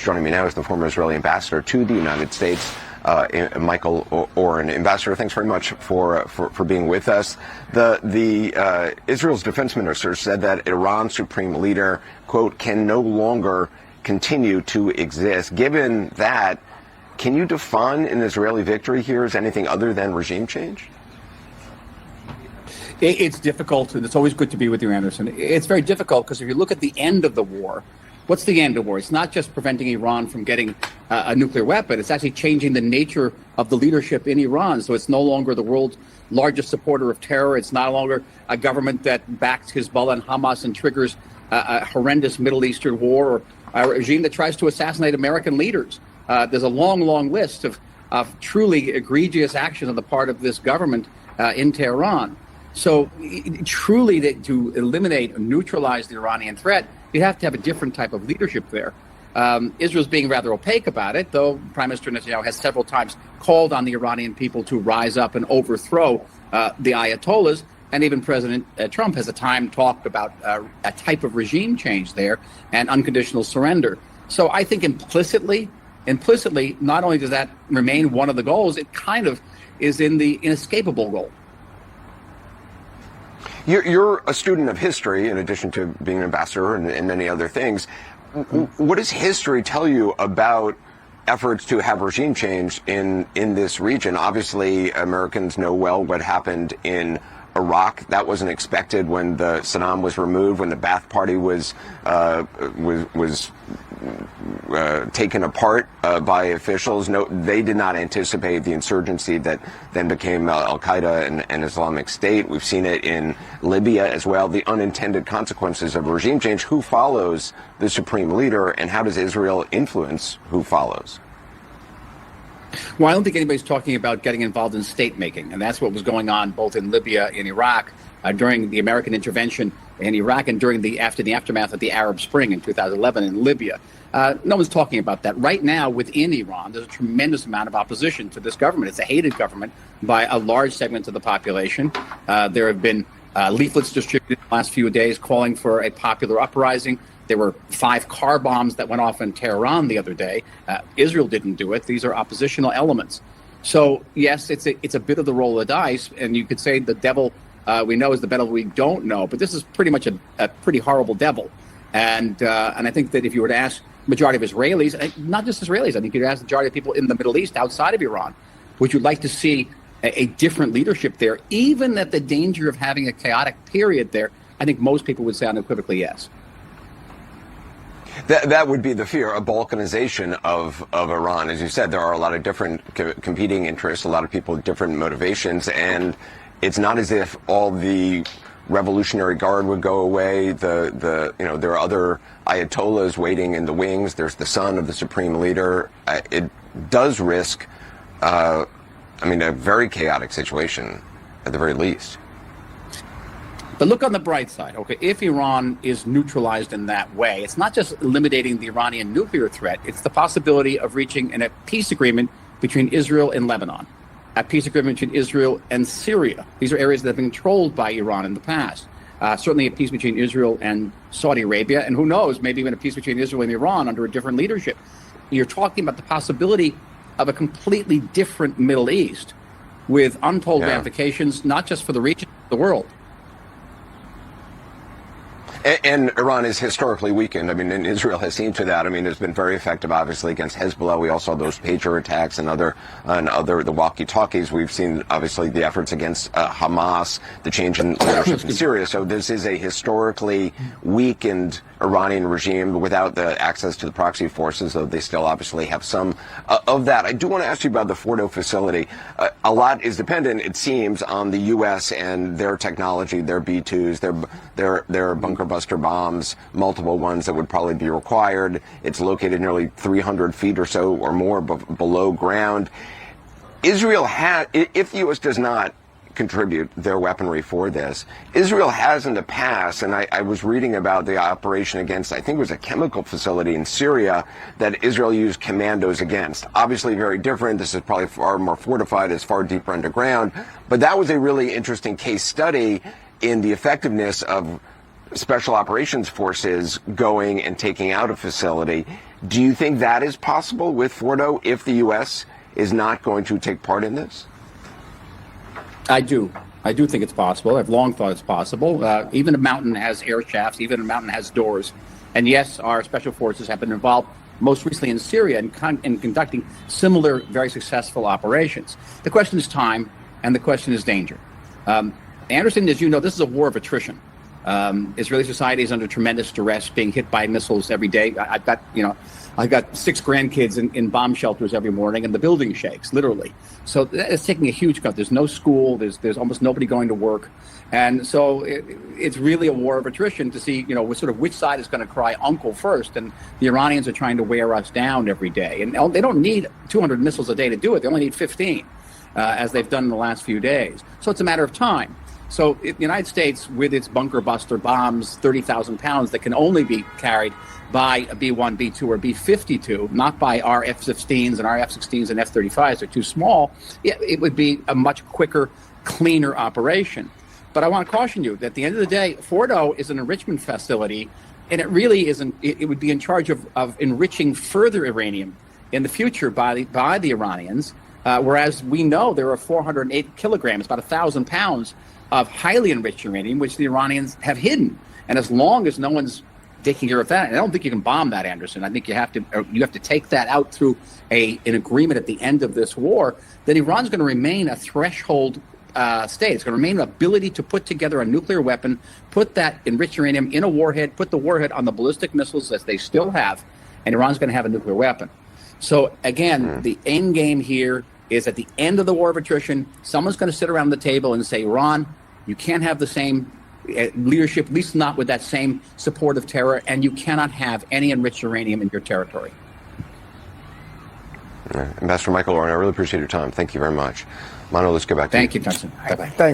Joining me now is the former Israeli ambassador to the United States, Michael Oren. Ambassador, thanks very much for being with us. Israel's defense minister said that Iran's supreme leader, quote, can no longer continue to exist. Given that, can you define an Israeli victory here as anything other than regime change? It's difficult, and it's always good to be with you, Anderson. It's very difficult because if you look at the end of the war, what's the end of war? It's not just preventing Iran from getting a nuclear weapon. It's actually changing the nature of the leadership in Iran. So it's no longer the world's largest supporter of terror. It's no longer a government that backs Hezbollah and Hamas and triggers a horrendous Middle Eastern war, or a regime that tries to assassinate American leaders. There's a long, long list of truly egregious action on the part of this government in Tehran. So truly to eliminate or neutralize the Iranian threat, you have to have a different type of leadership there. Israel's being rather opaque about it, though Prime Minister Netanyahu has several times called on the Iranian people to rise up and overthrow the Ayatollahs. And even President Trump has at time talked about a type of regime change there and unconditional surrender. So I think implicitly, not only does that remain one of the goals, it kind of is in the inescapable goal. You're a student of history, in addition to being an ambassador and many other things. What does history tell you about efforts to have regime change in this region? Obviously, Americans know well what happened in Iraq. That wasn't expected when Saddam was removed, when the Ba'ath Party was taken apart by officials. No, they did not anticipate the insurgency that then became Al-Qaeda and Islamic State. We've seen it in Libya as well. The unintended consequences of regime change. Who follows the supreme leader, and how does Israel influence who follows? Well, I don't think anybody's talking about getting involved in state making, and that's what was going on both in Libya and Iraq during the American intervention in Iraq and after the aftermath of the Arab Spring in 2011 in Libya. No one's talking about that. Right now, within Iran, there's a tremendous amount of opposition to this government. It's a hated government by a large segment of the population. There have been leaflets distributed in the last few days calling for a popular uprising. There were 5 car bombs that went off in Tehran the other day. Israel didn't do it. These are oppositional elements. So, yes, it's a bit of the roll of the dice, and you could say the devil we know is the devil we don't know, but this is pretty much a pretty horrible devil. And I think that if you were to ask the majority of Israelis, not just Israelis, I think you'd ask the majority of people in the Middle East outside of Iran, would you like to see a different leadership there, even at the danger of having a chaotic period there? I think most people would say unequivocally yes. That would be the fear, a balkanization of Iran. As you said, there are a lot of different competing interests, a lot of people with different motivations, and it's not as if all the Revolutionary Guard would go away. There are other Ayatollahs waiting in the wings. There's the son of the supreme leader. It does risk, a very chaotic situation at the very least. But look on the bright side, okay? If Iran is neutralized in that way, it's not just eliminating the Iranian nuclear threat, it's the possibility of reaching a peace agreement between Israel and Lebanon, a peace agreement between Israel and Syria. These are areas that have been controlled by Iran in the past. Certainly a peace between Israel and Saudi Arabia, and who knows, maybe even a peace between Israel and Iran under a different leadership. You're talking about the possibility of a completely different Middle East with untold ramifications, not just for the region, but the world. And Iran is historically weakened. And Israel has seen to that. It's been very effective, obviously, against Hezbollah. We also saw those pager attacks and the walkie-talkies. We've seen, obviously, the efforts against Hamas, the change in leadership in Syria. So this is a historically weakened Iranian regime without the access to the proxy forces, though they still obviously have some of that. I do want to ask you about the Fordo facility. A lot is dependent, it seems, on the U.S. and their technology, their B-2s, their bunker buster bombs, multiple ones that would probably be required. It's located nearly 300 feet or so or more below ground. Israel if the U.S. does not contribute their weaponry for this, Israel has in the past, and I was reading about the operation against, I think it was a chemical facility in Syria that Israel used commandos against. Obviously very different. This is probably far more fortified. It's far deeper underground. But that was a really interesting case study in the effectiveness of special operations forces going and taking out a facility. Do you think that is possible with Fordo if the U.S. is not going to take part in this? I do. I do think it's possible. I've long thought it's possible. Even a mountain has air shafts. Even a mountain has doors. And yes, our special forces have been involved most recently in Syria in conducting similar, very successful operations. The question is time, and the question is danger. Anderson, as you know, this is a war of attrition. Israeli society is under tremendous duress, being hit by missiles every day. I've got 6 grandkids in bomb shelters every morning, and the building shakes, literally. So it's taking a huge cut. There's no school. There's almost nobody going to work. And so it's really a war of attrition to see, sort of which side is going to cry uncle first. And the Iranians are trying to wear us down every day. And they don't need 200 missiles a day to do it. They only need 15, as they've done in the last few days. So it's a matter of time. So the United States, with its bunker buster bombs, 30,000 pounds, that can only be carried by a B-1, B-2, or B-52, not by our F-16s, and our F-16s and F-35s are too small, it would be a much quicker, cleaner operation. But I want to caution you that at the end of the day, Fordo is an enrichment facility, and it really isn't. It would be in charge of enriching further uranium in the future by the Iranians, whereas we know there are 408 kilograms, about 1,000 pounds, of highly enriched uranium, which the Iranians have hidden. And as long as no one's taking care of that, and I don't think you can bomb that, Anderson. I think you have to take that out through an agreement at the end of this war. Then Iran's going to remain a threshold state. It's going to remain an ability to put together a nuclear weapon, put that enriched uranium in a warhead, put the warhead on the ballistic missiles as they still have, and Iran's going to have a nuclear weapon. So again, the end game here is at the end of the war of attrition, someone's going to sit around the table and say, Iran, you can't have the same leadership, at least not with that same support of terror, and you cannot have any enriched uranium in your territory. Ambassador Michael Oren, I really appreciate your time. Thank you very much. Mano, let's go back to Thank you, Johnson. Bye-bye. Thank